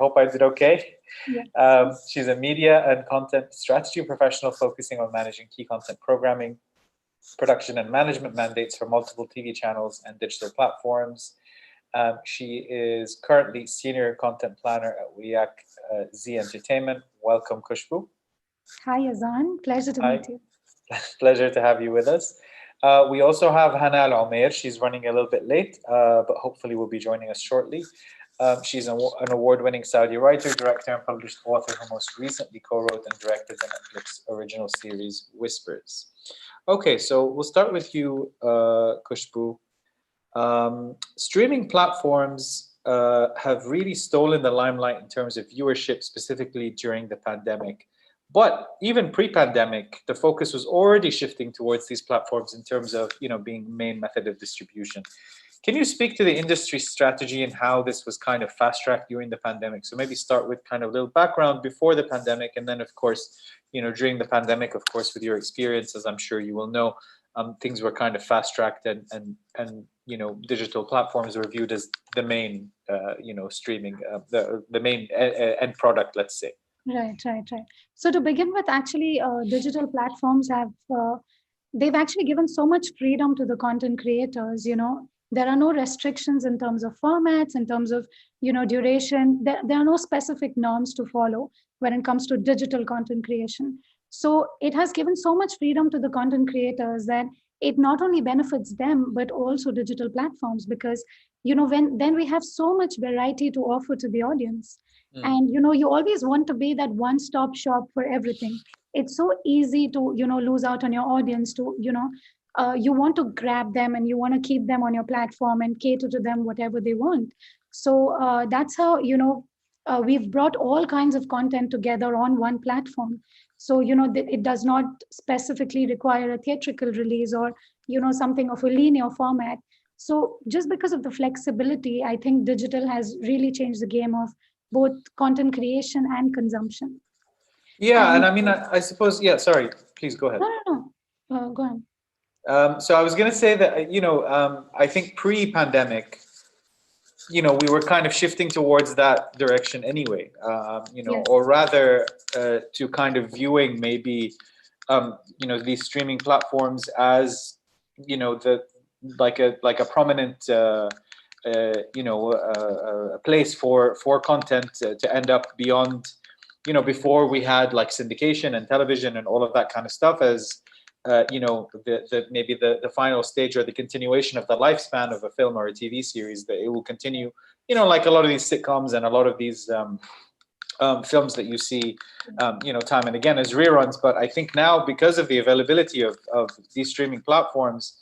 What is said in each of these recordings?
hope I did okay. Yes. She's a media and content strategy professional focusing on managing key content programming, production and management mandates for multiple TV channels and digital platforms. She is currently senior content planner at WIAC Z Entertainment. Welcome, Kushboo. Hi, Yazan. Pleasure to meet you. Pleasure to have you with us. We also have Hana Al Omair. She's running a little bit late, but hopefully will be joining us shortly. She's an award-winning Saudi writer, director, and published author who most recently co-wrote and directed the Netflix original series Whispers. Okay, so we'll start with you, Kushboo. Streaming platforms have really stolen the limelight in terms of viewership, specifically during the pandemic. But even pre-pandemic, the focus was already shifting towards these platforms in terms of, being main method of distribution. Can you speak to the industry strategy and how this was kind of fast-tracked during the pandemic? So maybe start with kind of a little background before the pandemic, and then of course, during the pandemic, of course, with your experiences, I'm sure you will know, things were kind of fast-tracked and digital platforms were viewed as the main, streaming, the main end product, let's say. Right. So to begin with, actually, digital platforms they've actually given so much freedom to the content creators. There are no restrictions in terms of formats, in terms of, duration. There are no specific norms to follow when it comes to digital content creation. So it has given so much freedom to the content creators that it not only benefits them, but also digital platforms, because, then we have so much variety to offer to the audience. And, you always want to be that one-stop shop for everything. It's so easy to, lose out on your audience, to, you want to grab them and you want to keep them on your platform and cater to them whatever they want. So that's how, we've brought all kinds of content together on one platform. So, it does not specifically require a theatrical release or, something of a linear format. So just because of the flexibility, I think digital has really changed the game of both content creation and consumption. Yeah, and I mean, I suppose, yeah, sorry, please go ahead. No. Go on. So I was going to say that, I think pre-pandemic, we were kind of shifting towards that direction anyway, Yes. or rather to kind of viewing maybe, these streaming platforms as, like a prominent, a place for content to end up beyond, before we had like syndication and television and all of that kind of stuff as, maybe the final stage or the continuation of the lifespan of a film or a TV series, that it will continue, like a lot of these sitcoms and a lot of these films that you see, time and again as reruns. But I think now, because of the availability of these streaming platforms,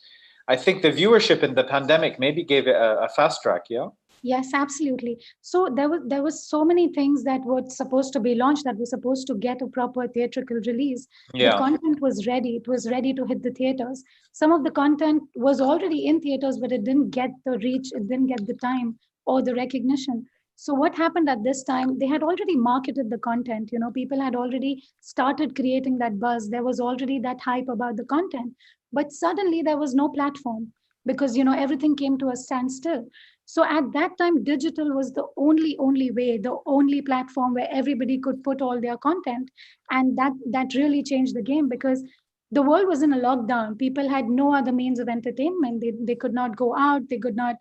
I think the viewership in the pandemic maybe gave it a fast track, yeah? Yes, absolutely. So there was so many things that were supposed to be launched, that were supposed to get a proper theatrical release. Yeah. The content was ready. It was ready to hit the theaters. Some of the content was already in theaters, but it didn't get the reach, it didn't get the time or the recognition. So what happened at this time, they had already marketed the content, people had already started creating that buzz. There was already that hype about the content, but suddenly there was no platform because, everything came to a standstill. So at that time, digital was the only way, the only platform where everybody could put all their content. And that really changed the game, because the world was in a lockdown. People had no other means of entertainment. They could not go out. They could not,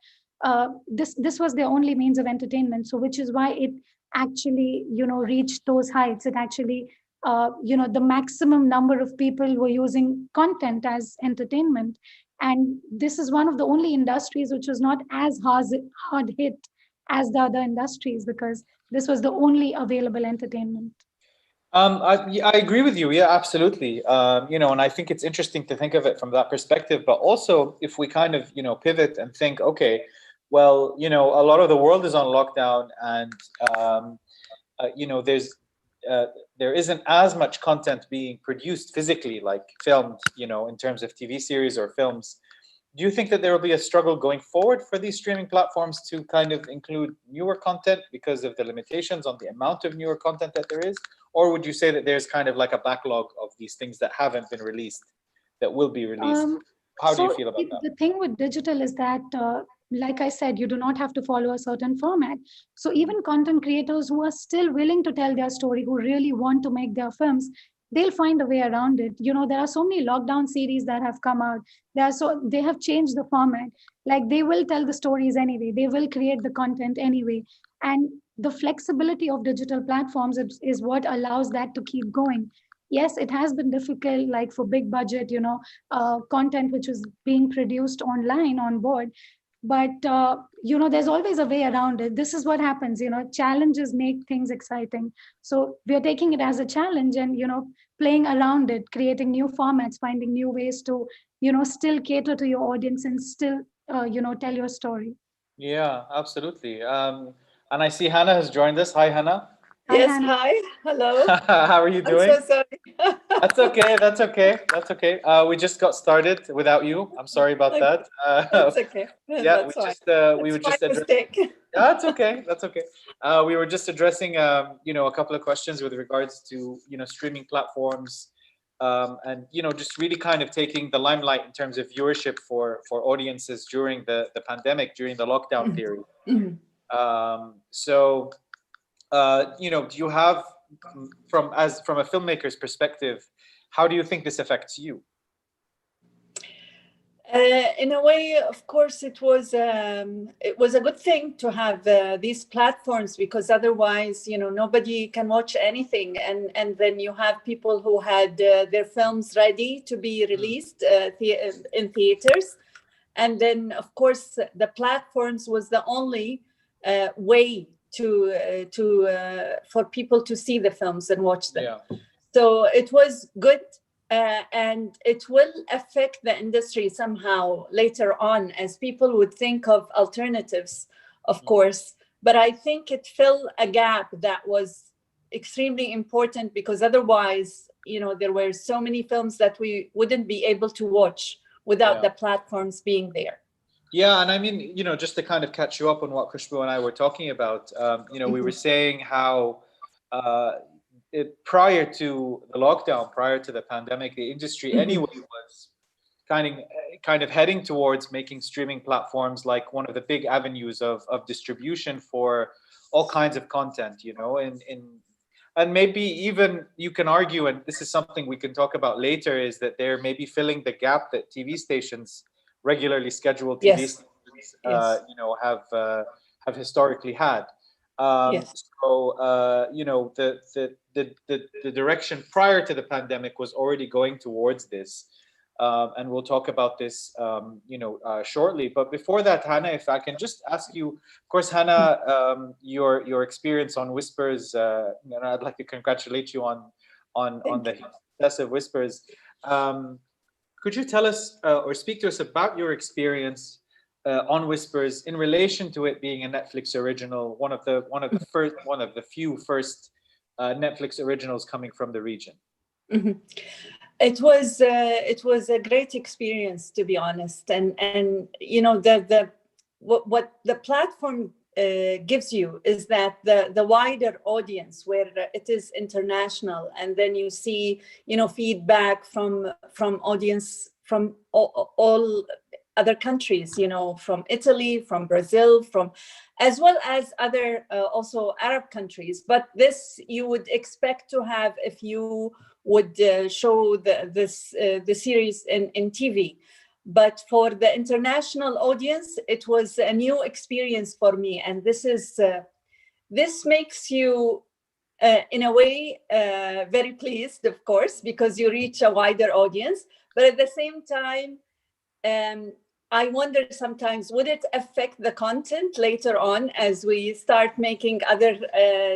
this was their only means of entertainment. So which is why it actually, reached those heights. It actually, the maximum number of people were using content as entertainment. And this is one of the only industries which was not as hard hit as the other industries, because this was the only available entertainment. I agree with you. Yeah, absolutely. And I think it's interesting to think of it from that perspective. But also, if we kind of, pivot and think, okay, well, a lot of the world is on lockdown, and there isn't as much content being produced physically, like filmed, in terms of TV series or films. Do you think that there will be a struggle going forward for these streaming platforms to kind of include newer content because of the limitations on the amount of newer content that there is? Or would you say that there's kind of like a backlog of these things that haven't been released that will be released? How do you feel about that? The thing with digital is that like I said, you do not have to follow a certain format. So even content creators who are still willing to tell their story, who really want to make their films, they'll find a way around it. There are so many lockdown series that have come out. They have changed the format. Like, they will tell the stories anyway. They will create the content anyway. And the flexibility of digital platforms is what allows that to keep going. Yes, it has been difficult, like for big budget, content which is being produced online on board. But there's always a way around it. This is what happens. Challenges make things exciting. So we are taking it as a challenge, and playing around it, creating new formats, finding new ways to still cater to your audience and still tell your story. Yeah, absolutely. And I see Hannah has joined us. Hi, Hannah. Hi, Yes, Hannah. hi, hello. How are you I'm doing? so sorry. That's okay. That's okay. That's okay. We just got started without you. I'm sorry about Okay. that. That's okay. Yeah, That's fine. we were It's my just mistake. That's okay. That's okay. We were just addressing, a couple of questions with regards to, streaming platforms, and just really kind of taking the limelight in terms of viewership for audiences during the pandemic, during the lockdown period. Mhm. So, do you have, from a filmmaker's perspective, how do you think this affects you? In a way, of course, it was a good thing to have these platforms, because otherwise, nobody can watch anything, and then you have people who had their films ready to be released in theaters, and then of course the platforms was the only way for people to see the films and watch them. Yeah. So it was good. And it will affect the industry somehow later on, as people would think of alternatives, of course. But I think it filled a gap that was extremely important, because otherwise, there were so many films that we wouldn't be able to watch without the platforms being there. Yeah, and I mean, just to kind of catch you up on what Kushboo and I were talking about, we were saying how prior to the lockdown, prior to the pandemic, the industry anyway was kind of heading towards making streaming platforms like one of the big avenues of distribution for all kinds of content, and maybe even you can argue, and this is something we can talk about later, is that they're maybe filling the gap that TV stations, regularly scheduled TV stations, have historically had. So the direction prior to the pandemic was already going towards this, and we'll talk about this shortly. But before that, Hannah, if I can just ask you, of course, Hannah, your experience on Whispers, and I'd like to congratulate you on the success of Whispers. Could you tell us or speak to us about your experience on Whispers in relation to it being a Netflix original, one of the few first Netflix originals coming from the region? Mm-hmm. It was a great experience, to be honest, and what the platform gives you is that the wider audience, where it is international, and then you see feedback from audience from all other countries, from Italy, from Brazil, from as well as other also Arab countries. But this you would expect to have if you would show the series in TV. But for the international audience, it was a new experience for me, and this makes you in a way very pleased, of course, because you reach a wider audience. But at the same time, I wonder sometimes, would it affect the content later on as we start making other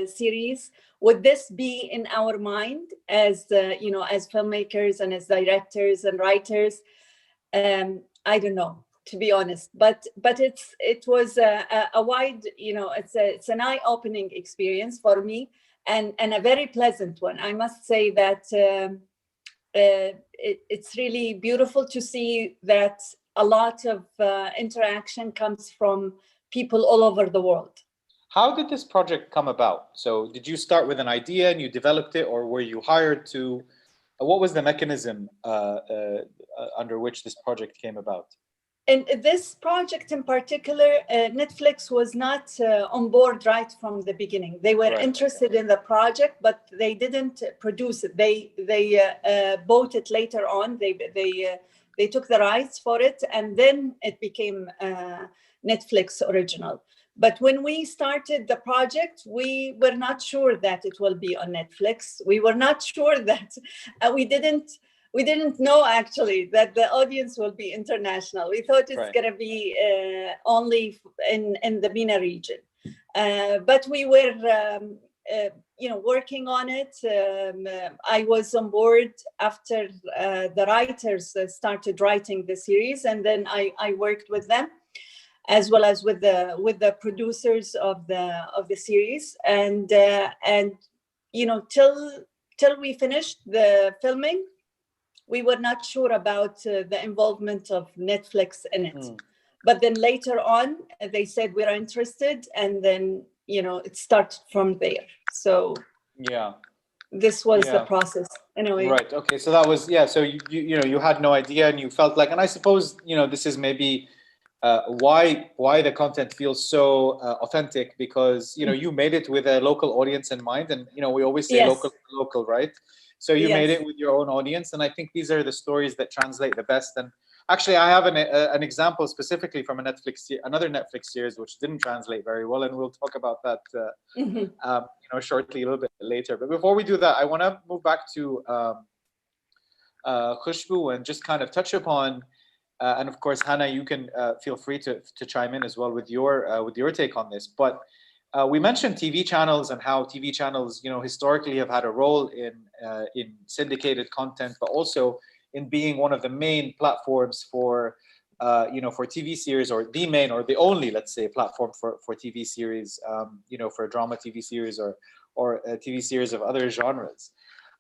series? Would this be in our mind as as filmmakers and as directors and writers? I don't know, to be honest, but it was a wide, it's an eye-opening experience for me, and a very pleasant one. I must say that it's really beautiful to see that a lot of interaction comes from people all over the world. How did this project come about? So did you start with an idea and you developed it, or were you hired to? What was the mechanism under which this project came about? in this project in particular, Netflix was not on board right from the beginning. They were interested in the project, but they didn't produce it. They bought it later on. They took the rights for it, and then it became Netflix original. But when we started the project, we were not sure that it will be on Netflix. We were not sure that we didn't know actually that the audience will be international. We thought it's going to be only in the MENA region. But we were working on it. I was on board after the writers started writing the series, and then I worked with them, as well as with the producers of the series, and till we finished the filming, we were not sure about the involvement of Netflix in it. But then later on, they said we're interested, and then it started from there. So this was the process anyway. Right. Okay. So that was So you had no idea, and you felt like, and I suppose this is maybe why the content feels so authentic, because you made it with a local audience in mind, and we always say local, right? So you made it with your own audience, and I think these are the stories that translate the best. And actually, I have an example specifically from another Netflix series which didn't translate very well, and we'll talk about that shortly, a little bit later. But before we do that, I want to move back to Kushboo and just kind of touch upon. And of course, Hana, you can feel free to chime in as well with your take on this. But we mentioned TV channels and how TV channels, historically have had a role in syndicated content, but also in being one of the main platforms for TV series, or the main or the only, let's say, platform for TV series, for a drama TV series or a TV series of other genres.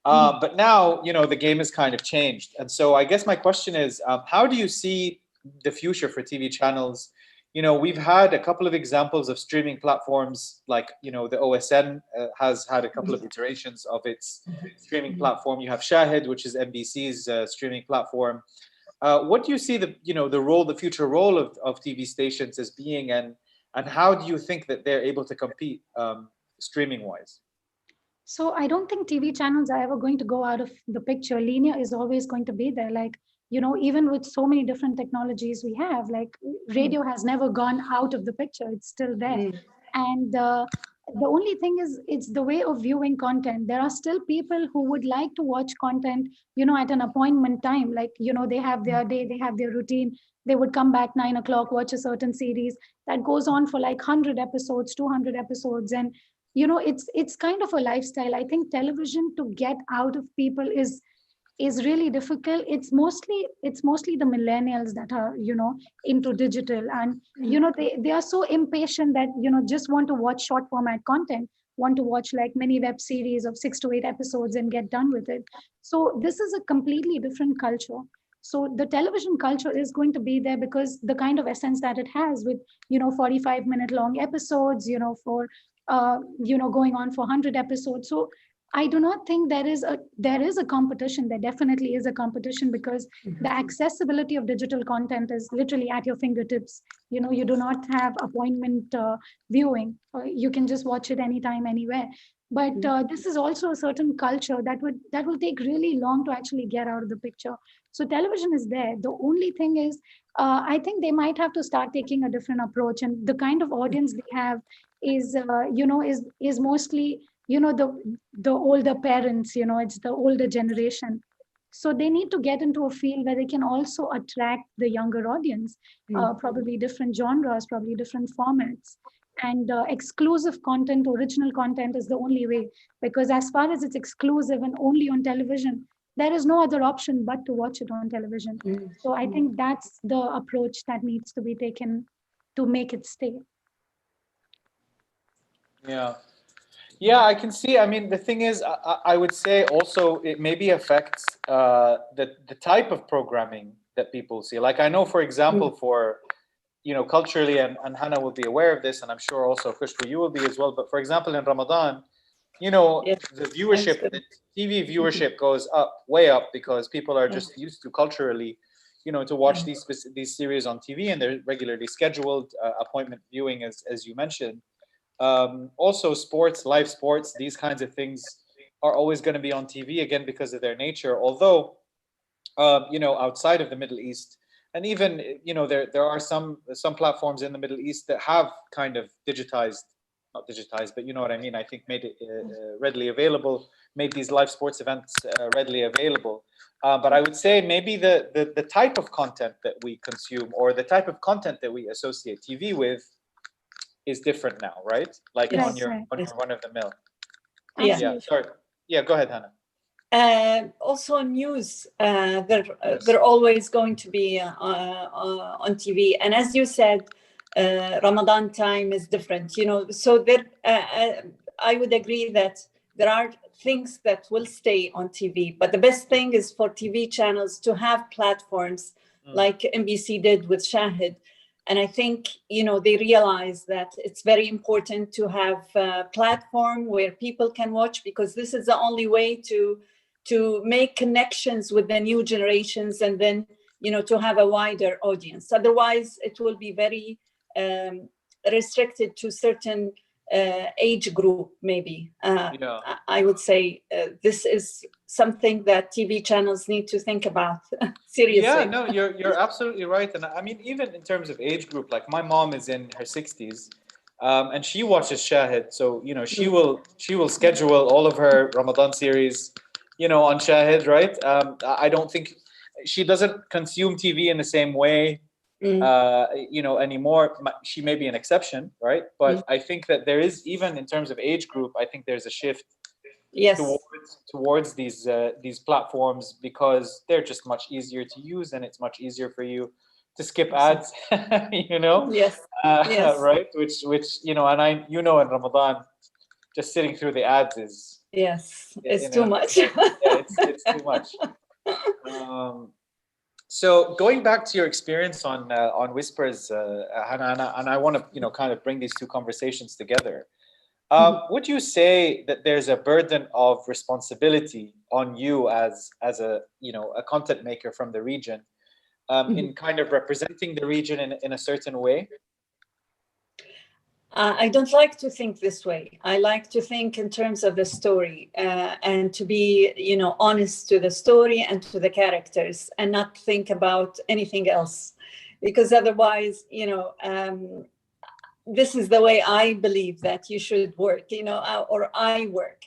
But now, the game has kind of changed. And so I guess my question is, how do you see the future for TV channels? We've had a couple of examples of streaming platforms, like, the OSN has had a couple of iterations of its streaming platform. You have Shahid, which is NBC's streaming platform. What do you see the future role of TV stations as being, and how do you think that they're able to compete streaming wise? So I don't think TV channels are ever going to go out of the picture. Linear is always going to be there. Like, even with so many different technologies we have, like radio has never gone out of the picture. It's still there. And the only thing is, it's the way of viewing content. There are still people who would like to watch content, at an appointment time. Like, they have their day, they have their routine. They would come back 9 o'clock, watch a certain series that goes on for like 100 episodes, 200 episodes. And it's kind of a lifestyle. I think television, to get out of people is really difficult. It's mostly the millennials that are into digital, and they are so impatient that just want to watch short format content, want to watch like mini web series of 6 to 8 episodes and get done with it. So this is a completely different culture. So the television culture is going to be there because the kind of essence that it has, with 45-minute long episodes, for going on for 100 episodes. So I do not think there is a competition. There definitely is a competition, because the accessibility of digital content is literally at your fingertips. You do not have appointment viewing. You can just watch it anytime, anywhere. But this is also a certain culture that will take really long to actually get out of the picture. So television is there. The only thing is, I think they might have to start taking a different approach. And the kind of audience they have is mostly the older parents. It's the older generation. So they need to get into a field where they can also attract the younger audience, probably different genres, probably different formats. And exclusive content, original content is the only way, because as far as it's exclusive and only on television, there is no other option but to watch it on television. So I think that's the approach that needs to be taken to make it stay. Yeah, I can see. I mean, the thing is, I would say also it maybe affects the type of programming that people see. Like, I know, for example, for culturally, and Hana will be aware of this, and I'm sure also Kushboo, you will be as well. But for example, in Ramadan, the viewership, the TV viewership goes up, way up, because people are just used to culturally, to watch these series on TV, and they're regularly scheduled, appointment viewing, as you mentioned. Also, live sports, these kinds of things are always going to be on TV, again, because of their nature. Although, outside of the Middle East, and even, there are some platforms in the Middle East that have kind of not digitized, but you know what I mean. I think made it readily available, made these live sports events readily available. But I would say maybe the type of content that we consume, or the type of content that we associate TV with, is different now, right? Like on your run-of-the-mill. Yeah. Sorry. Yeah, go ahead, Hana. Also news, they're always going to be on TV. And as you said, Ramadan time is different, so there, I would agree that there are things that will stay on TV, but the best thing is for TV channels to have platforms like NBC did with Shahid. And I think, they realize that it's very important to have a platform where people can watch, because this is the only way to make connections with the new generations, and then, to have a wider audience. Otherwise, it will be very restricted to certain age group, maybe. I would say this is something that TV channels need to think about seriously. Yeah, no, you're absolutely right. And I mean, even in terms of age group, like my mom is in her 60s, and she watches Shahid. So, she will schedule all of her Ramadan series, on Shahid, right? I don't think she doesn't consume TV in the same way, anymore. She may be an exception, right? But I think that there is, even in terms of age group, I think there's a shift towards these platforms, because they're just much easier to use, and it's much easier for you to skip ads, Yes. Right? Which and in Ramadan, just sitting through the ads is it's too much. It's too much. So going back to your experience on Whispers, Hana, and I want to kind of bring these two conversations together. Would you say that there's a burden of responsibility on you as a content maker from the region, in kind of representing the region in a certain way? I don't like to think this way. I like to think in terms of the story, and to be, honest to the story and to the characters, and not think about anything else, because otherwise, this is the way I believe that you should work, or I work,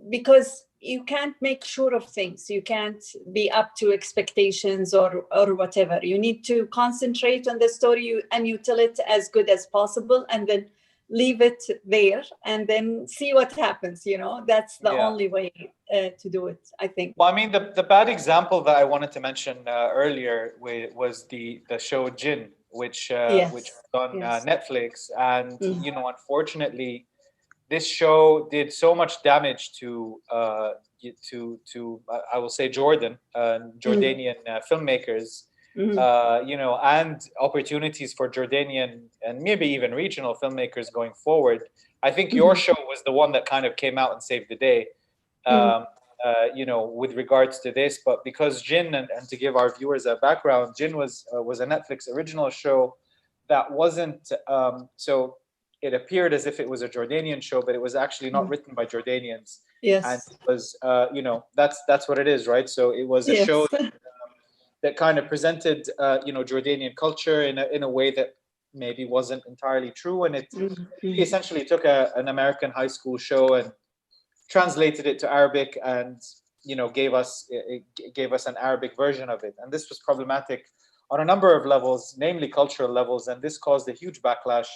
because you can't make sure of things. You can't be up to expectations or whatever. You need to concentrate on the story and you tell it as good as possible, and then leave it there, and then see what happens. That's the only way to do it, I think. Well, I mean, the bad example that I wanted to mention earlier was the show Jinn, which was on Netflix, and unfortunately, this show did so much damage to I will say Jordanian filmmakers, and opportunities for Jordanian and maybe even regional filmmakers going forward. I think your show was the one that kind of came out and saved the day, with regards to this. But because Jinn, and to give our viewers a background, Jinn was a Netflix original show that wasn't so. It appeared as if it was a Jordanian show, but it was actually not written by Jordanians. Yes. And it was, that's what it is, right? So it was a show that kind of presented, Jordanian culture in a way that maybe wasn't entirely true. And it essentially took an American high school show and translated it to Arabic, and, gave us an Arabic version of it. And this was problematic on a number of levels, namely cultural levels. And this caused a huge backlash,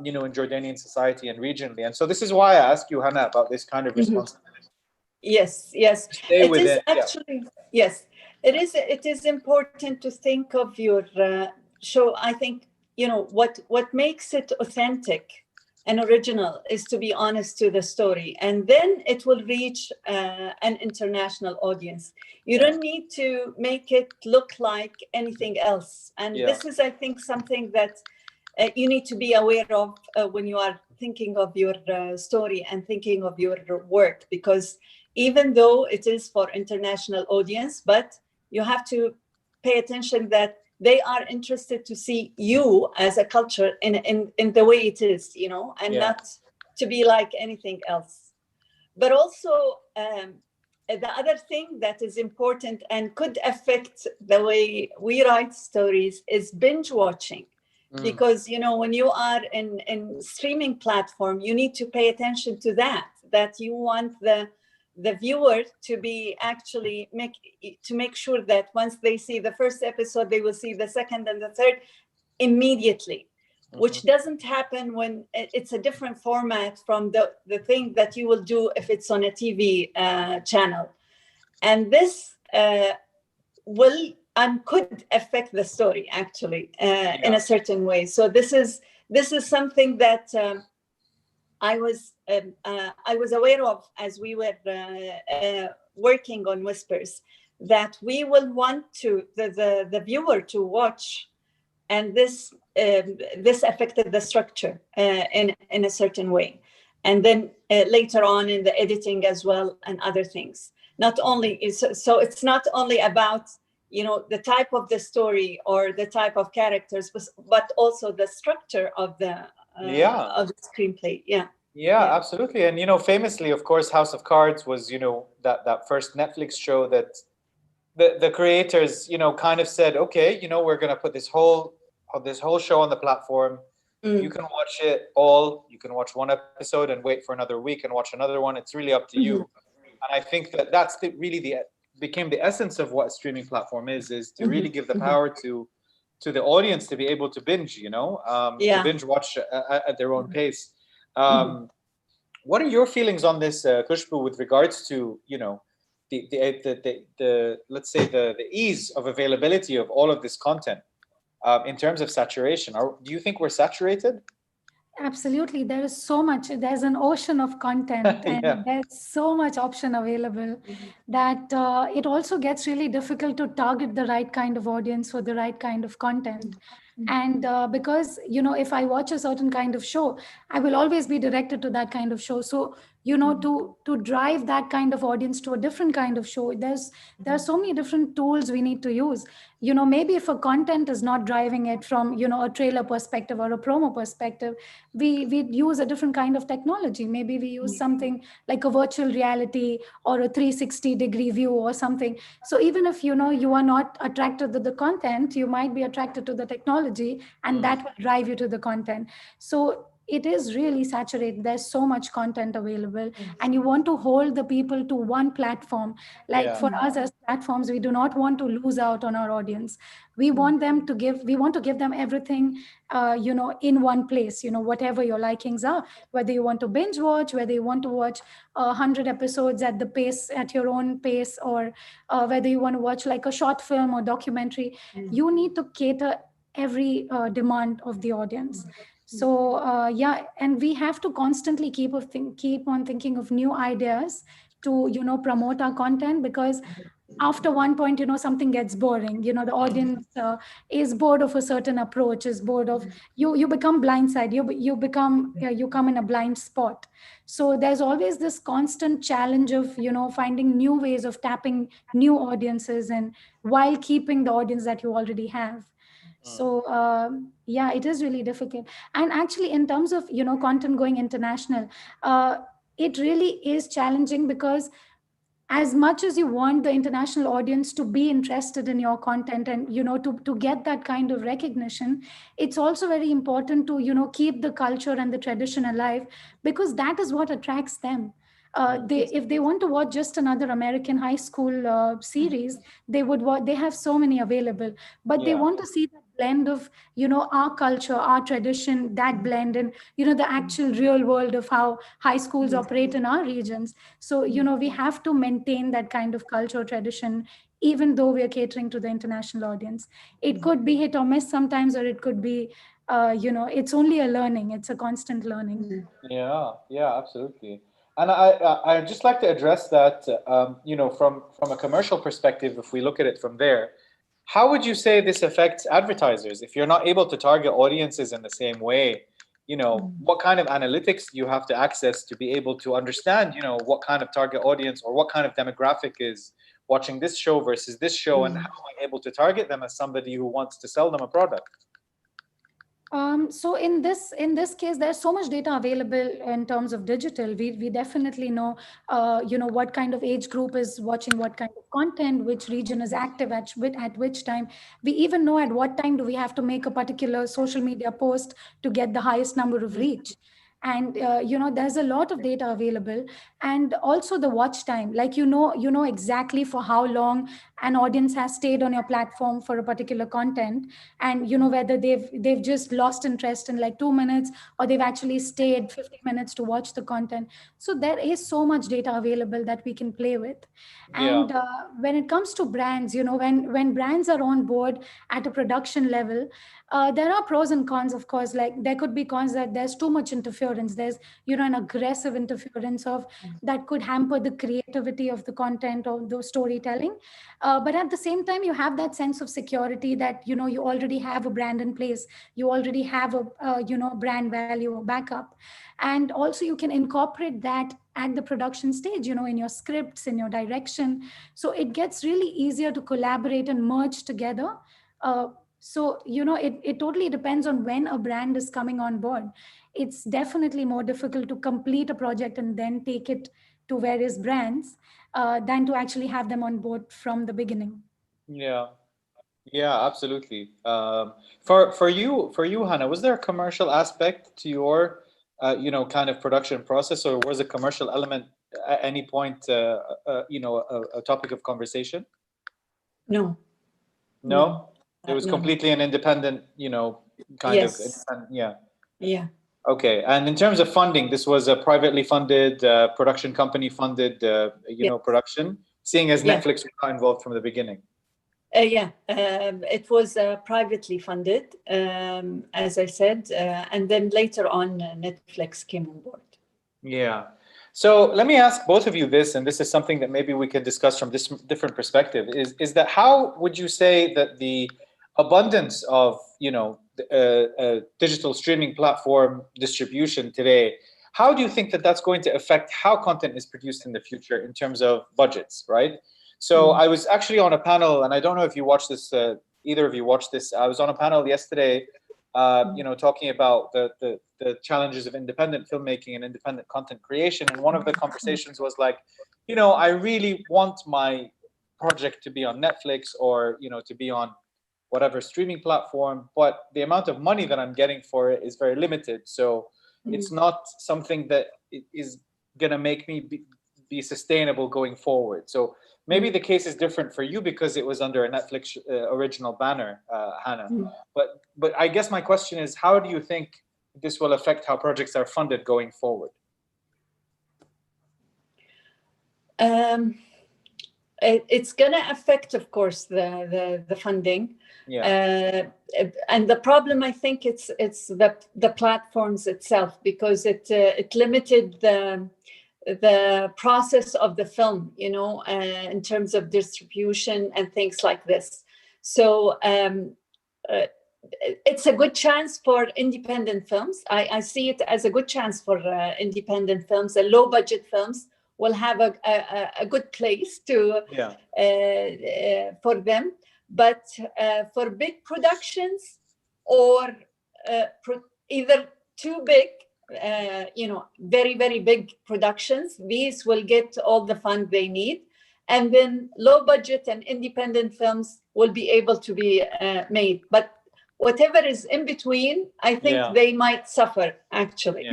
in Jordanian society and regionally. And so this is why I ask you, Hana, about this kind of responsibility. Yes. It is actually, yes, it is important to think of your show. I think, what makes it authentic and original is to be honest to the story, and then it will reach an international audience. You don't need to make it look like anything else. And this is, I think, something that you need to be aware of when you are thinking of your story and thinking of your work, because even though it is for international audience, but you have to pay attention that they are interested to see you as a culture in the way it is, you know, and not to be like anything else. But also, the other thing that is important and could affect the way we write stories is binge watching. Because, you know, when you are in streaming platform, you need to pay attention to that you want the viewer to be actually make sure that once they see the first episode, they will see the second and the third immediately, which doesn't happen when it's a different format from the thing that you will do if it's on a TV channel. And this will and could affect the story actually in a certain way. So this is something that I was aware of as we were working on Whispers, that we will want the viewer to watch, and this affected the structure in a certain way, and then later on in the editing as well and other things. Not only so it's not only about, you know, the type of the story or the type of characters, but also the structure of the screenplay. Yeah, absolutely. And, you know, famously, of course, House of Cards was, you know, that first Netflix show that the creators, you know, kind of said, okay, you know, we're going to put this whole show on the platform. You can watch it all. You can watch one episode and wait for another week and watch another one. It's really up to you. And I think that's became the essence of what a streaming platform is to really give the power to the audience to be able to binge, you know, to binge watch at their own pace. What are your feelings on this, Kushboo, with regards to, you know, the let's say the ease of availability of all of this content in terms of saturation? Do you think we're saturated? Absolutely. There is so much. There's an ocean of content and there's so much option available that it also gets really difficult to target the right kind of audience for the right kind of content. And because, you know, if I watch a certain kind of show, I will always be directed to that kind of show. So, you know, to drive that kind of audience to a different kind of show, there are so many different tools we need to use. You know, maybe if a content is not driving it from, you know, a trailer perspective or a promo perspective, we use a different kind of technology. Maybe we use something like a virtual reality or a 360-degree view or something. So even if, you know, you are not attracted to the content, you might be attracted to the technology, and that will drive you to the content. So it is really saturated. There's so much content available, and you want to hold the people to one platform. Like for us as platforms, we do not want to lose out on our audience. We want to give them everything, you know, in one place, you know, whatever your likings are, whether you want to binge watch, whether you want to watch 100 episodes at your own pace, or whether you want to watch like a short film or documentary. You need to cater every demand of the audience. So and we have to constantly keep on thinking of new ideas to, you know, promote our content, because after one point, you know, something gets boring. You know, the audience is bored of a certain approach, is bored of you become blindsided. You come in a blind spot. So there's always this constant challenge of, you know, finding new ways of tapping new audiences, and while keeping the audience that you already have. So it is really difficult. And actually, in terms of, you know, content going international, it really is challenging, because as much as you want the international audience to be interested in your content and, you know, to get that kind of recognition, it's also very important to, you know, keep the culture and the tradition alive, because that is what attracts them. If they want to watch just another American high school series, they have so many available, but they want to see that blend of, you know, our culture, our tradition, that blend, and, you know, the actual real world of how high schools operate in our regions. So, you know, we have to maintain that kind of culture, tradition, even though we are catering to the international audience. It could be hit or miss sometimes, or it could be, you know, it's only a learning. It's a constant learning. Yeah, absolutely. And I just like to address that, you know, from a commercial perspective, if we look at it from there, how would you say this affects advertisers? If you're not able to target audiences in the same way, you know, what kind of analytics do you have to access to be able to understand, you know, what kind of target audience or what kind of demographic is watching this show versus this show, and how am I able to target them as somebody who wants to sell them a product? So in this case, there's so much data available in terms of digital. We definitely know, what kind of age group is watching what kind of content, which region is active at which time. We even know at what time do we have to make a particular social media post to get the highest number of reach. And there's a lot of data available, and also the watch time. Like you know exactly for how long an audience has stayed on your platform for a particular content, and whether they've just lost interest in like 2 minutes, or they've actually stayed 50 minutes to watch the content. So there is so much data available that we can play with. And when it comes to brands, when brands are on board at a production level, there are pros and cons, of course. Like there could be cons that there's too much interference. There's an aggressive interference of that could hamper the creativity of the content or the storytelling. But at the same time, you have that sense of security that you already have a brand in place. You already have a brand value or backup, and also you can incorporate that at the production stage, in your scripts, in your direction. So it gets really easier to collaborate and merge together. So, it totally depends on when a brand is coming on board. It's definitely more difficult to complete a project and then take it to various brands than to actually have them on board from the beginning. Yeah, absolutely. For you, Hana, was there a commercial aspect to your, kind of production process, or was a commercial element at any point, a topic of conversation? No. No? It was completely an independent, kind of. Yeah. Yeah. Okay. And in terms of funding, this was a privately funded, production company funded, production, seeing as Netflix was not involved from the beginning. It was privately funded, as I said, and then later on, Netflix came on board. Yeah. So let me ask both of you this, and this is something that maybe we can discuss from this different perspective, is that how would you say that the abundance of, digital streaming platform distribution today, how do you think that that's going to affect how content is produced in the future in terms of budgets, right? So I was actually on a panel, and I don't know if you watched this, either of you watched this. I was on a panel yesterday, talking about the challenges of independent filmmaking and independent content creation. And one of the conversations was like, I really want my project to be on Netflix or, to be on whatever streaming platform, but the amount of money that I'm getting for it is very limited. So it's not something that is going to make me be sustainable going forward. So maybe the case is different for you because it was under a Netflix original banner, Hana. But I guess my question is, how do you think this will affect how projects are funded going forward? It's going to affect, of course, the funding. Yeah. And the problem, I think, it's the platforms itself, because it limited the process of the film, in terms of distribution and things like this. So it's a good chance for independent films. I see it as a good chance for independent films. And low budget films will have a good place to for them. But for big productions or either too big, very, very big productions, these will get all the fund they need. And then low budget and independent films will be able to be made. But whatever is in between, I think they might suffer, actually.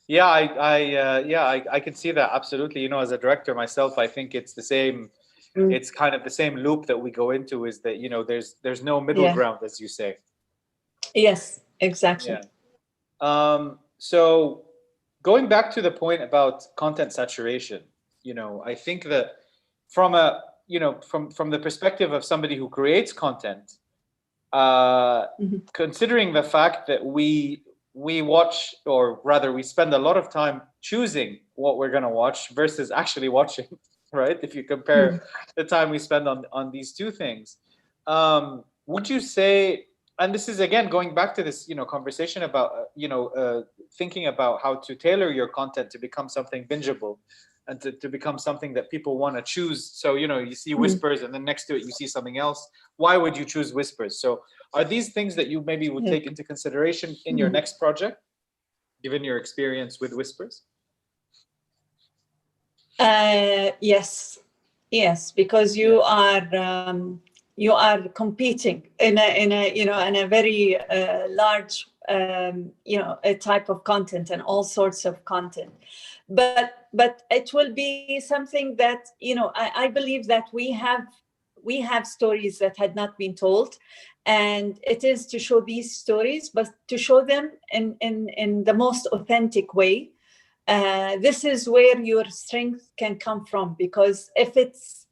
Yeah, I can see that, absolutely. As a director myself, I think it's the same. It's kind of the same loop that we go into, is that, there's no middle ground, as you say. Yes, exactly. So going back to the point about content saturation, I think that from from the perspective of somebody who creates content, considering the fact that we watch, or rather we spend a lot of time choosing what we're going to watch versus actually watching, right? If you compare the time we spend on these two things, would you say, and this is again going back to this conversation about thinking about how to tailor your content to become something bingeable, and to become something that people want to choose. So, you know, you see whispers and then next to it, you see something else. Why would you choose whispers? So are these things that you maybe would take into consideration in your next project, given your experience with whispers? Yes, because you are competing in a very large a type of content and all sorts of content, but it will be something that I believe that we have stories that had not been told, and it is to show these stories, but to show them in the most authentic way. This is where your strength can come from, because if it's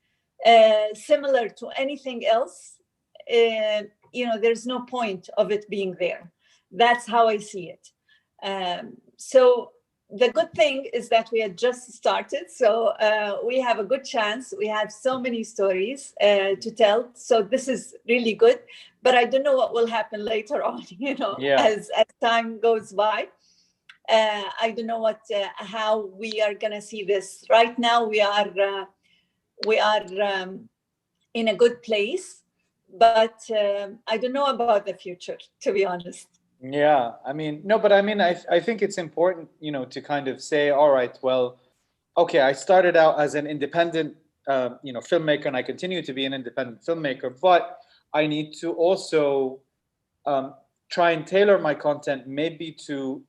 similar to anything else, there's no point of it being there. That's how I see it. So the good thing is that we had just started, so we have a good chance. We have so many stories to tell, so this is really good. But I don't know what will happen later on, as time goes by. I don't know how we are gonna see this. Right now, we are in a good place, but I don't know about the future, to be honest. Yeah, I mean, no, but I mean, I think it's important, to kind of say, all right, well, okay, I started out as an independent, filmmaker, and I continue to be an independent filmmaker, but I need to also try and tailor my content maybe to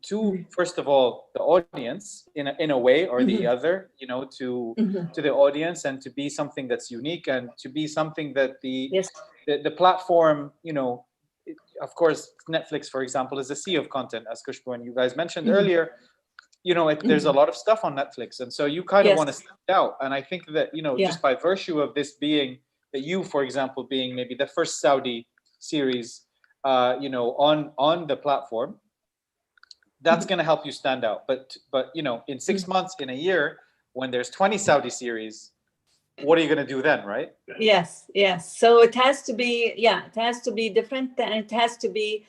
first of all the audience in a way or the other, to the audience, and to be something that's unique, and to be something that the platform, of course, Netflix, for example, is a sea of content, as Kushboo and you guys mentioned earlier. There's a lot of stuff on Netflix, and so you kind of want to stand out. And I think that just by virtue of this being that you, for example, being maybe the first Saudi series on the platform, that's going to help you stand out. But in 6 months, in a year, when there's 20 Saudi series, what are you going to do then, right? Yes. So it has to be, different, and it has to be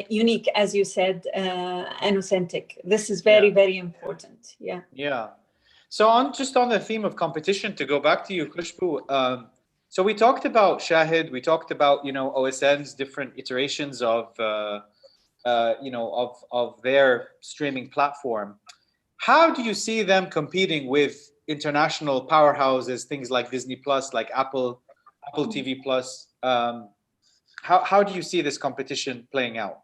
unique, as you said, and authentic. This is very, very important. Yeah. So on the theme of competition, to go back to you, Kushboo, so we talked about Shahid, we talked about, OSN's different iterations of their streaming platform. How do you see them competing with international powerhouses, things like Disney Plus, like Apple TV Plus? How do you see this competition playing out?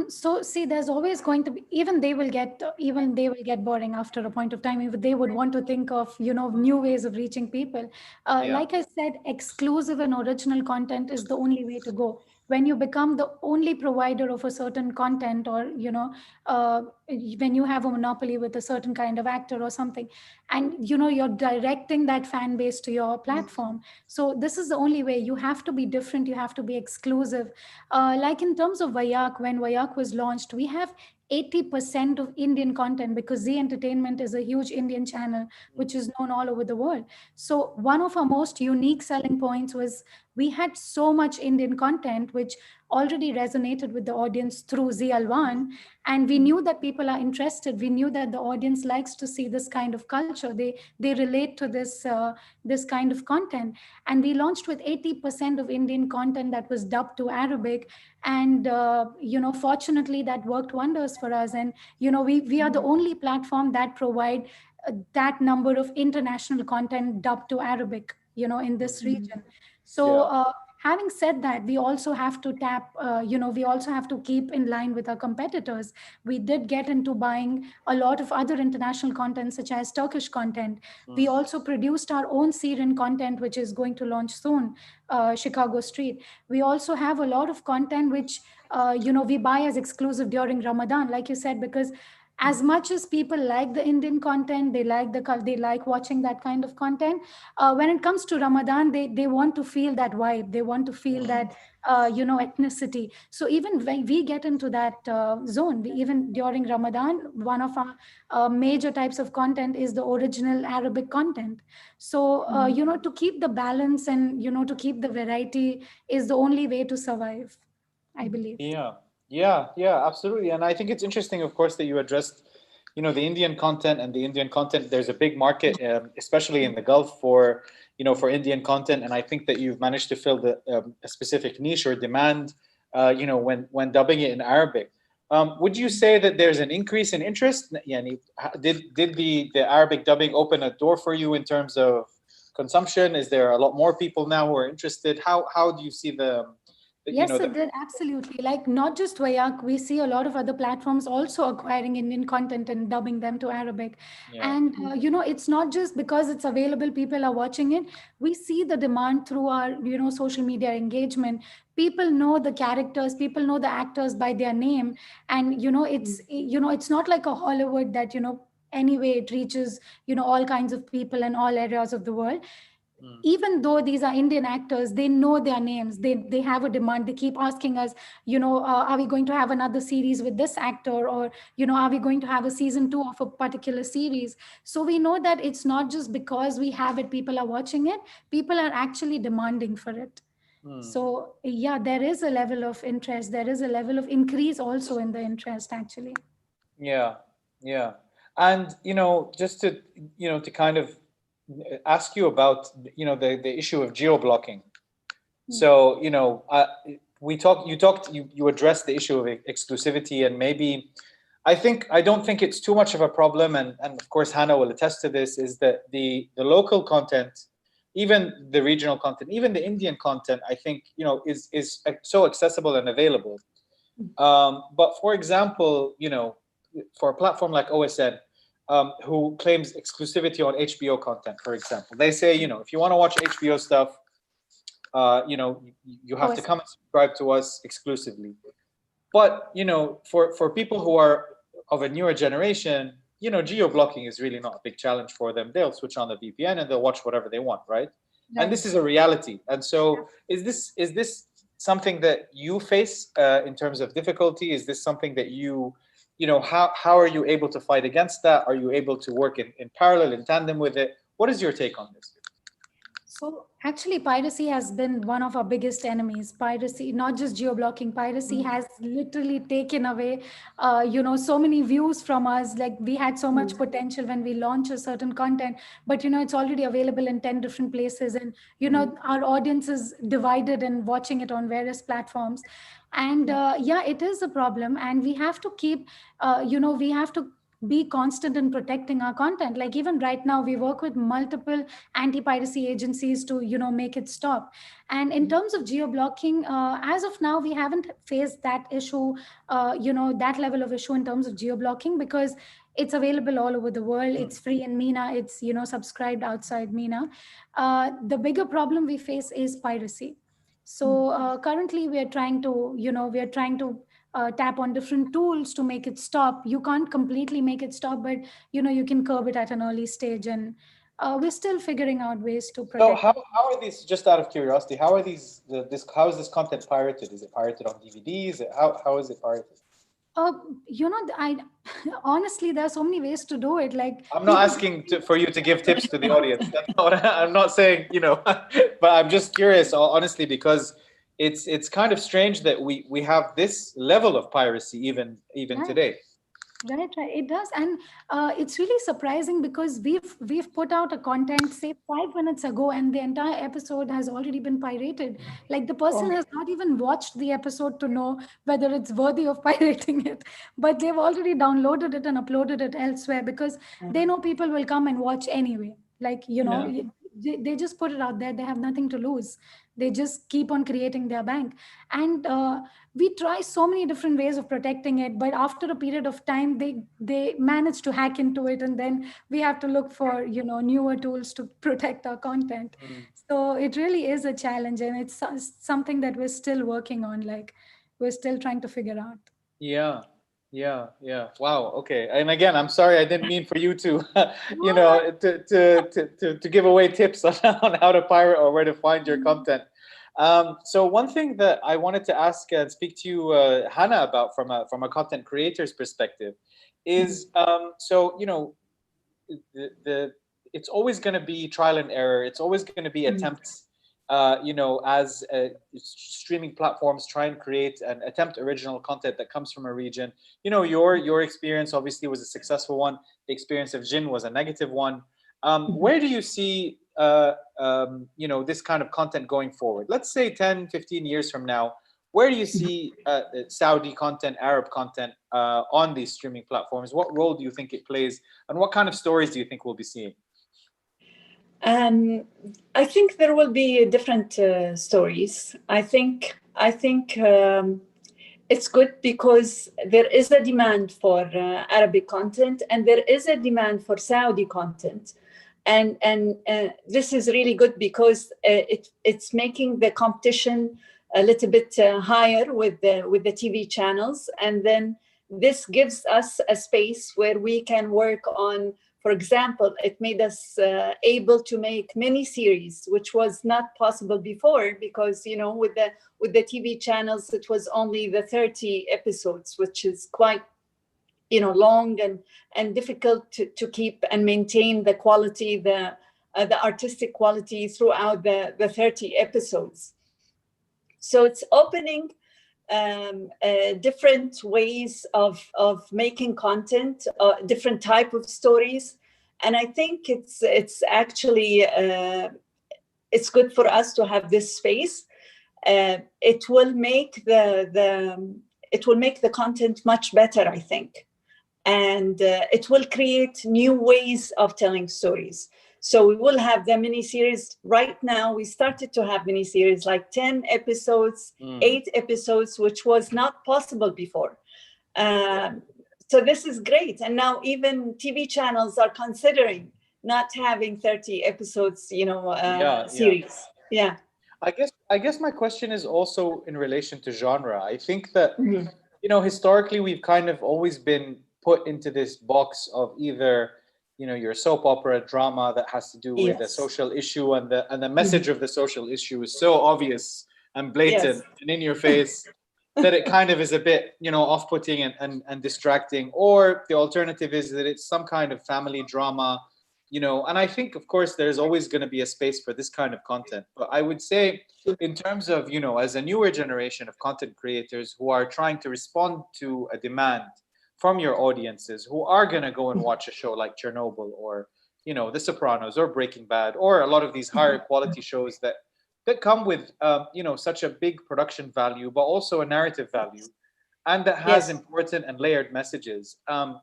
So see, there's always going to be, even they will get boring after a point of time. If they would want to think of, new ways of reaching people. Like I said, exclusive and original content is the only way to go. When you become the only provider of a certain content, or, when you have a monopoly with a certain kind of actor or something, and, you're directing that fan base to your platform. So this is the only way. You have to be different. You have to be exclusive. Like in terms of Vayak, when Vayak was launched, we have 80% of Indian content, because Zee Entertainment is a huge Indian channel, which is known all over the world. So one of our most unique selling points was we had so much Indian content, which already resonated with the audience through Zee Alwan. And we knew that people are interested. We knew that the audience likes to see this kind of culture. They relate to this kind of content. And we launched with 80% of Indian content that was dubbed to Arabic. And, fortunately, that worked wonders for us. And, we are the only platform that provide that number of international content dubbed to Arabic, in this region. So having said that, we also have to we also have to keep in line with our competitors. We did get into buying a lot of other international content, such as Turkish content. We also produced our own Syrian content, which is going to launch soon, Chicago Street. We also have a lot of content which, we buy as exclusive during Ramadan, like you said, because as much as people like the Indian content, they like watching that kind of content. When it comes to Ramadan, they want to feel that vibe. They want to feel that ethnicity. So even when we get into that zone, even during Ramadan, one of our major types of content is the original Arabic content. So to keep the balance and to keep the variety is the only way to survive, I believe. Yeah, absolutely. And I think it's interesting, of course, that you addressed, the Indian content and the Indian content. There's a big market, especially in the Gulf, for Indian content, and I think that you've managed to fill a specific niche or demand, when dubbing it in Arabic. Would you say that there's an increase in interest? Yani, did the Arabic dubbing open a door for you in terms of consumption? Is there a lot more people now who are interested? How do you see Yes, it did, absolutely. Like not just Wayak, we see a lot of other platforms also acquiring Indian content and dubbing them to Arabic. Yeah. And, it's not just because it's available, people are watching it. We see the demand through our, social media engagement. People know the characters, people know the actors by their name. And, it's not like a Hollywood that, anyway, it reaches, all kinds of people in all areas of the world. Even though these are Indian actors, they know their names. They have a demand. They keep asking us, are we going to have another series with this actor, or are we going to have a season 2 of a particular series? So we know that it's not just because we have it, people are watching it. People are actually demanding for it. So yeah, there is a level of interest. There is a level of increase also in the interest, actually. Yeah, and just to to kind of ask you about the issue of geo-blocking. So you addressed the issue of exclusivity, and maybe I don't think it's too much of a problem, and of course Hana will attest to this, is that the local content, even the regional content, even the Indian content, I think is so accessible and available. But for example, for a platform like OSN, who claims exclusivity on HBO content, for example, they say, if you want to watch HBO stuff, you have to come and subscribe to us exclusively. But for people who are of a newer generation, geo-blocking is really not a big challenge for them. They'll switch on the VPN and they'll watch whatever they want, right? And this is a reality. And so, is this something that you face in terms of difficulty? Is this something that how are you able to fight against that? Are you able to work in parallel, in tandem with it? What is your take on this? So actually, piracy has been one of our biggest enemies. Piracy, not just geo-blocking, piracy has literally taken away, so many views from us. Like we had so much potential when we launch a certain content, but, it's already available in 10 different places. And, our audience is divided and watching it on various platforms. And it is a problem. And we have to keep, we have to be constant in protecting our content. Like even right now, we work with multiple anti-piracy agencies to, make it stop. And in terms of geo-blocking, as of now, we haven't faced that issue, that level of issue in terms of geo-blocking, because it's available all over the world. It's free in MENA. It's, subscribed outside MENA. The bigger problem we face is piracy. So currently we are trying to tap on different tools to make it stop. You can't completely make it stop, but you can curb it at an early stage, and we're still figuring out ways to protect. So how are these? Just out of curiosity, how are these? How is this content pirated? Is it pirated on DVDs? How is it pirated? I honestly, there are so many ways to do it. Like I'm not asking for you to give tips to the audience. I'm not saying but I'm just curious, honestly, because it's kind of strange that we have this level of piracy even today. Right. It does. And it's really surprising because we've put out a content, say 5 minutes ago, and the entire episode has already been pirated. Like the person has not even watched the episode to know whether it's worthy of pirating it, but they've already downloaded it and uploaded it elsewhere because they know people will come and watch anyway. Like, they just put it out there. They have nothing to lose. They just keep on creating their bank. And we try so many different ways of protecting it, but after a period of time, they manage to hack into it, and then we have to look for newer tools to protect our content. So it really is a challenge, and it's something that we're still working on. Like we're still trying to figure out. Yeah. Wow. Okay. And again, I'm sorry, I didn't mean for you to, to give away tips on how to pirate or where to find your content. So one thing that I wanted to ask and speak to you, Hana, about from a content creator's perspective is, it's always going to be trial and error. It's always going to be attempts as streaming platforms try and create and attempt original content that comes from a region. Your experience obviously was a successful one. The experience of Jin was a negative one. Where do you see this kind of content going forward? Let's say 10, 15 years from now, where do you see Saudi content, Arab content on these streaming platforms? What role do you think it plays, and what kind of stories do you think we'll be seeing? I think there will be different stories. I think it's good because there is a demand for Arabic content, and there is a demand for Saudi content, and this is really good because it's making the competition a little bit higher with the TV channels, and then this gives us a space where we can work on. For example, it made us able to make mini-series, which was not possible before because, with the TV channels, it was only the 30 episodes, which is quite, long and difficult to keep and maintain the quality, the artistic quality throughout the 30 episodes. So it's opening different ways of making content, different type of stories, and I think it's actually it's good for us to have this space. It will make the content much better, I think, and it will create new ways of telling stories. So we will have the mini-series. Right now, we started to have mini-series like 10 episodes, 8 episodes, which was not possible before. So this is great. And now even TV channels are considering not having 30 episodes, series. Yeah. I guess my question is also in relation to genre. I think that, historically, we've kind of always been put into this box of either your soap opera drama that has to do with a social issue, and the message of the social issue is so obvious and blatant and in your face that it kind of is a bit, off-putting and distracting. Or the alternative is that it's some kind of family drama, and I think, of course, there's always going to be a space for this kind of content. But I would say in terms of, as a newer generation of content creators who are trying to respond to a demand from your audiences, who are going to go and watch a show like Chernobyl or, The Sopranos or Breaking Bad, or a lot of these higher quality shows that come with, such a big production value, but also a narrative value, and that has important and layered messages. And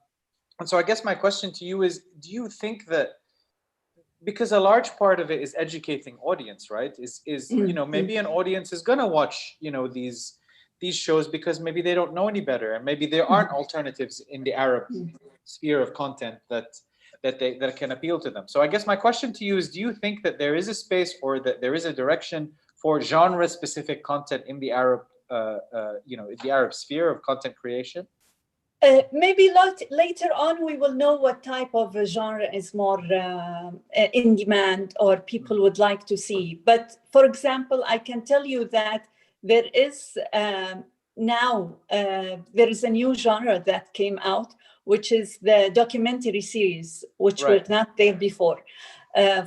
so I guess my question to you is, do you think that, because a large part of it is educating audience, right? Maybe an audience is going to watch, these shows because maybe they don't know any better, and maybe there aren't alternatives in the Arab sphere of content that can appeal to them. So I guess my question to you is, do you think that there is a space, or that there is a direction for genre-specific content in the Arab, in the Arab sphere of content creation? Maybe later on we will know what type of genre is more in demand or people would like to see. But for example, I can tell you that there is now there is a new genre that came out, which is the documentary series, which were not there before.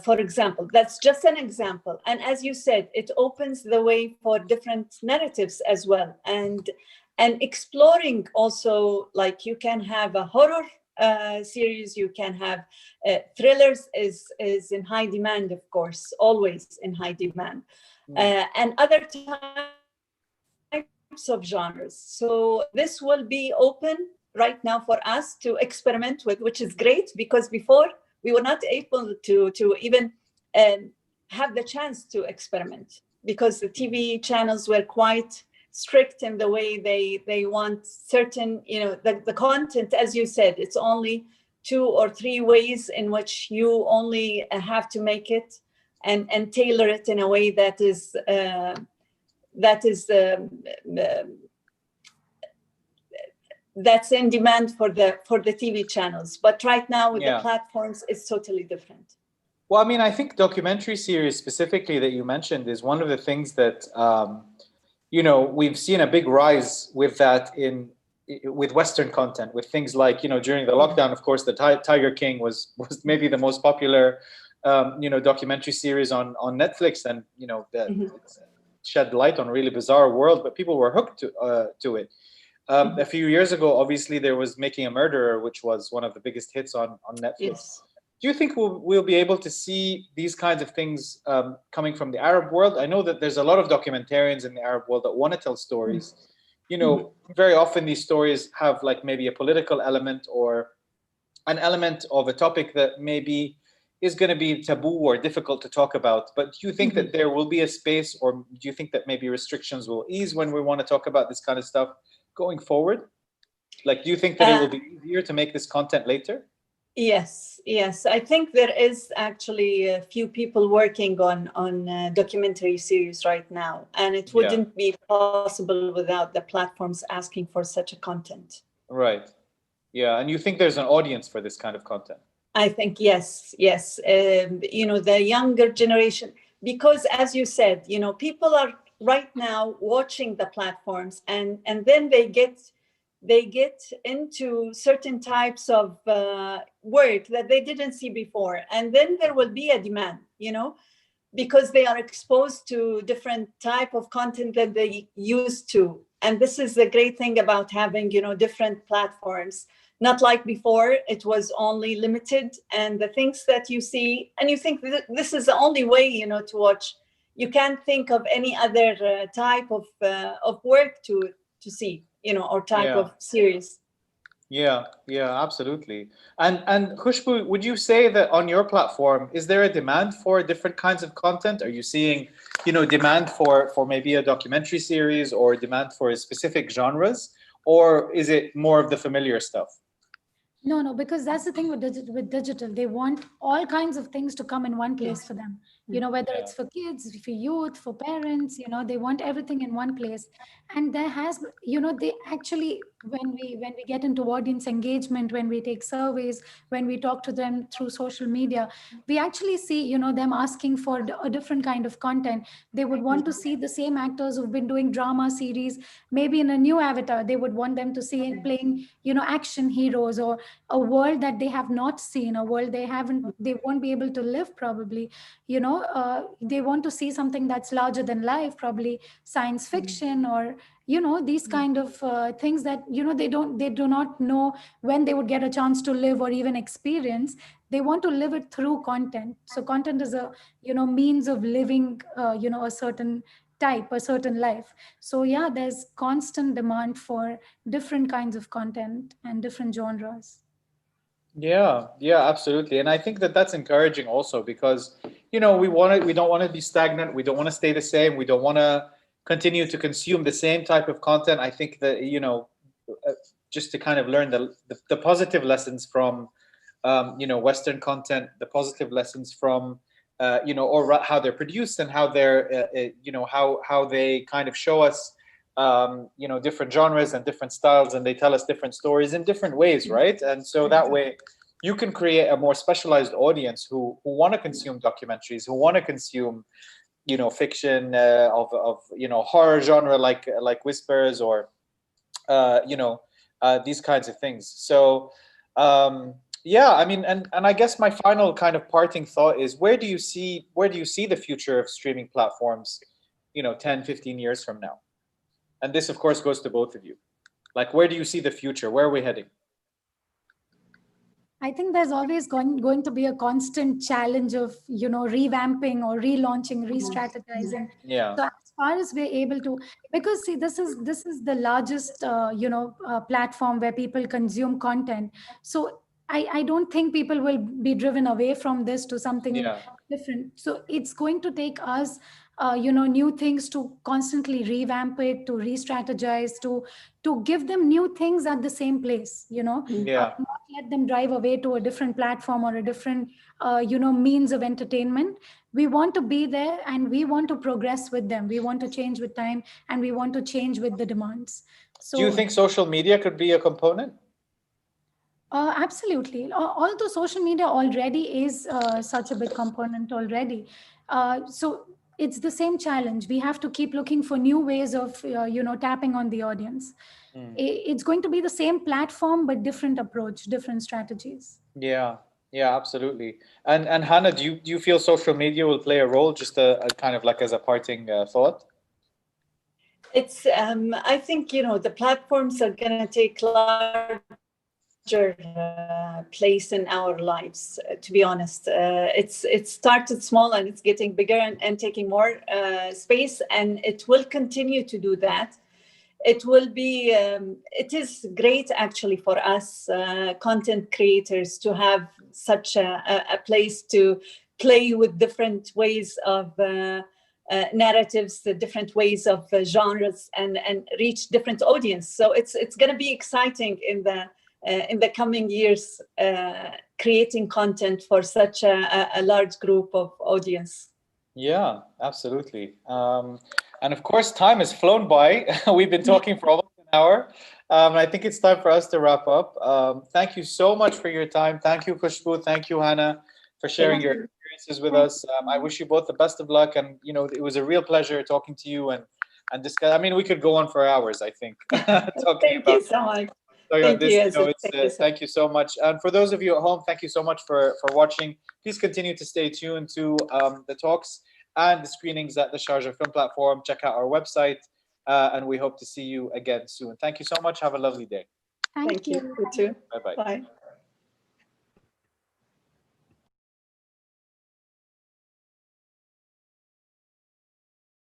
For example, that's just an example. And as you said, it opens the way for different narratives as well. And exploring also, like you can have a horror series, you can have thrillers is in high demand, of course, always in high demand. And other types of genres. So this will be open right now for us to experiment with, which is great, because before we were not able to even have the chance to experiment, because the TV channels were quite strict in the way they want certain, the content, as you said, it's only 2 or 3 ways in which you only have to make it and tailor it in a way that is that's in demand for the TV channels. But right now with the platforms, it's totally different. Well, I mean, I think documentary series specifically that you mentioned is one of the things that we've seen a big rise with that with Western content, with things like, during the lockdown, of course, the Tiger King was maybe the most popular documentary series on Netflix, and that shed light on a really bizarre world, but people were hooked to it. A few years ago, obviously, there was Making a Murderer, which was one of the biggest hits on Netflix. Yes. Do you think we'll be able to see these kinds of things coming from the Arab world? I know that there's a lot of documentarians in the Arab world that want to tell stories. Very often these stories have like maybe a political element or an element of a topic that maybe is going to be taboo or difficult to talk about. But do you think that there will be a space, or do you think that maybe restrictions will ease when we want to talk about this kind of stuff going forward? Like, do you think that it will be easier to make this content later? Yes. I think there is actually a few people working on documentary series right now, and it wouldn't be possible without the platforms asking for such a content. Right. Yeah, and you think there's an audience for this kind of content? I think yes. The younger generation, because as you said, people are right now watching the platforms, and then they get into certain types of work that they didn't see before, and then there will be a demand, because they are exposed to different type of content that they used to. And this is the great thing about having, different platforms. Not like before, it was only limited, and the things that you see, and you think this is the only way, to watch. You can't think of any other type of work to see, or type of series. Yeah, absolutely. And Kushboo, would you say that on your platform, is there a demand for different kinds of content? Are you seeing, demand for maybe a documentary series, or demand for specific genres, or is it more of the familiar stuff? No, because that's the thing with digital. They want all kinds of things to come in one place for them. Whether it's for kids, for youth, for parents, they want everything in one place. And there has, they actually, when we get into audience engagement, when we take surveys, when we talk to them through social media, we actually see, them asking for a different kind of content. They would want to see the same actors who've been doing drama series, maybe in a new avatar. They would want them to see playing, action heroes, or a world that they have not seen, a world they won't be able to live probably. They want to see something that's larger than life, probably science fiction, or these kind of things that they do not know when they would get a chance to live or even experience. They want to live it through content. So content is a means of living a certain type, a certain life. So there's constant demand for different kinds of content and different genres. Yeah, absolutely. And I think that that's encouraging also, because we don't want to be stagnant. We don't want to stay the same. We don't want to continue to consume the same type of content. I think that just to kind of learn the positive lessons from Western content, the positive lessons from or how they're produced, and how they're how they kind of show us different genres and different styles, and they tell us different stories in different ways, right? And so that way you can create a more specialized audience who want to consume documentaries, who want to consume fiction of horror genre like Whispers, or these kinds of things. So I mean, and I guess my final kind of parting thought is, where do you see the future of streaming platforms 10, 15 years from now? And this, of course, goes to both of you. Like, where do you see the future? Where are we heading? I think there's always going to be a constant challenge of, revamping or relaunching, re-strategizing. Yeah. So as far as we're able to, because see, this is the largest, platform where people consume content. So I don't think people will be driven away from this to something different. So it's going to take us, new things to constantly revamp it, to re-strategize, to give them new things at the same place, not let them drive away to a different platform or a different, means of entertainment. We want to be there, and we want to progress with them. We want to change with time, and we want to change with the demands. So, do you think social media could be a component? Absolutely. Although social media already is such a big component already. So it's the same challenge. We have to keep looking for new ways of, tapping on the audience. It's going to be the same platform, but different approach, different strategies. Yeah. Yeah, absolutely. And Hannah, do you feel social media will play a role, just a kind of like as a parting thought? It's I think, you know, the platforms are going to take larger place in our lives, to be honest. It started small and it's getting bigger and taking more space, and it will continue to do that. It will be, it is great actually for us content creators to have such a place to play with different ways of narratives, the different ways of genres, and reach different audience. So it's going to be exciting in the coming years, creating content for such a large group of audience. Yeah, absolutely. And of course, time has flown by. We've been talking for almost an hour. I think it's time for us to wrap up. Thank you so much for your time. Thank you, Kushboo. Thank you, Hannah, for sharing your experiences with us. I wish you both the best of luck. And, you know, it was a real pleasure talking to you and discuss. I mean, we could go on for hours, I think. Thank you so much. Thank you. Thank you so much. And for those of you at home, thank you so much for watching. Please continue to stay tuned to the talks and the screenings at the Sharjah Film Platform. Check out our website, and we hope to see you again soon. Thank you so much. Have a lovely day. Thank you. You too. Bye-bye. Bye.